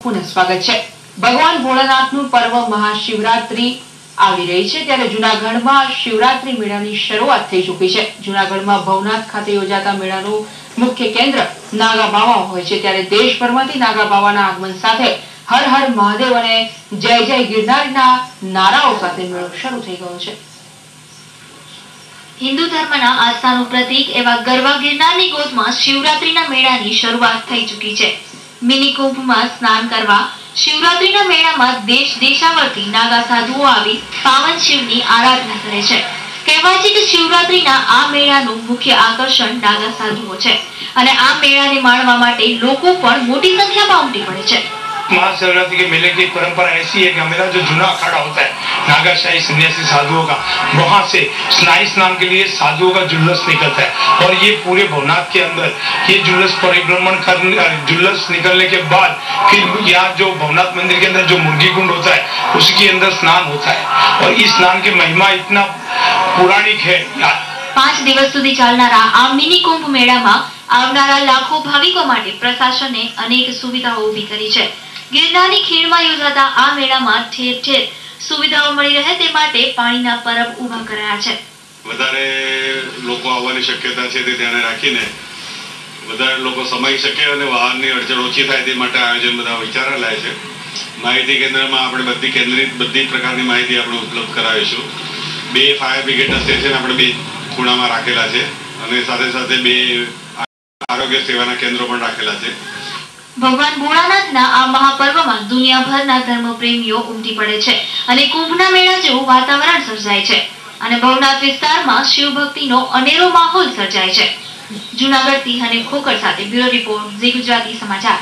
પુનઃ સ્વાગત છે। ભગવાન ભોળાનાથનું પર્વ મહાશિવરાત્રી આવી રહી છે, ત્યારે જૂનાગઢમાં શિવરાત્રી મેળાની શરૂઆત થઈ ચૂકી છે। જૂનાગઢમાં ભવનાથ ખાતે યોજાતા મેળાનું મુખ્ય કેન્દ્ર નાગા બાવા હોય છે, ત્યારે દેશભરમાંથી નાગા બાવાના આગમન સાથે હર હર મહાદેવ અને જય જય ગિરનારના નારાઓ સાથે મેળો શરૂ થઈ ગયો છે। हिंदू धर्मना आस्थाનું प्रतीक एवं गरवा गिरनाરની ગોદમાં શિવરાત્રીના મેળાની શરૂઆત થઈ ચૂકી છે। મિની કુંભમાં સ્નાન કરવા શિવરાત્રીના મેળામાં દેશ દેશાવરથી નાગા સાધુઓ આવી પાવન શિવની આરાધના કરે છે। કહેવાય છે કે શિવરાત્રીના આ મેળાનું મુખ્ય આકર્ષણ નાગા સાધુઓ છે અને આ મેળાને માણવા માટે લોકો પણ મોટી संख्याમાં ઉમટી પડે છે। महाशिवरात्रि के मेले की परंपरा ऐसी है कि हमेशा जो जूना अखाड़ा होता है नागाशाही सन्यासी साधुओं का, वहां से स्नायु स्नान के लिए साधुओं का जुलूस निकलता है और ये पूरे भवनाथ के अंदर ये जुलूस परिभ्रमण कर जुलूस निकलने के बाद फिर यहाँ जो भवनाथ मंदिर के अंदर जो मुर्गी कुंड होता है उसके अंदर स्नान होता है और इस स्नान की महिमा इतना पौराणिक है। 5 દિવસ સુધી ચાલનારા આ મિની કુંભ મેળામાં આવનારા લાખો ભાવિકો માટે પ્રશાસને અનેક સુવિધાઓ ઊભી કરી છે। गिरनारी खीणમાં યોજાતા આ મેળામાં ઠેર ઠેર સુવિધાઓ મળી રહે તે માટે પાણીના પરબ ઊભા કરાયા છે। વધારે લોકો આવવાની શક્યતા છે તે ધ્યાને રાખીને વધારે લોકો સમાઈ શકે અને વાહનની અડચણ ઓછી થાય તે માટે આયોજન બધા વિચારાયેલા છે। માહિતી કેન્દ્રમાં આપણે બધી પ્રકારની માહિતી આપણે ઉપલબ્ધ કરાવીશું। 2 ફાયર બ્રિગેડના સ્ટેશન આપણે 2 ખૂણામાં રાખેલા છે અને સાથે સાથે 2 આરોગ્ય સેવાના કેન્દ્રો પણ રાખેલા છે। ભગવાન ભોળાનાથના આ મહાપર્વમાં દુનિયાભરના ધર્મપ્રેમીઓ ઉમટી પડે છે અને કુંભના મેળા જેવું વાતાવરણ સર્જાય છે અને ભવનાથ વિસ્તારમાં શિવ ભક્તિનો અનેરો માહોલ સર્જાય છે। જૂનાગઢથી હનીફ ખોકર સાથે બ્યુરો રિપોર્ટ ઝી ગુજરાતી સમાચાર।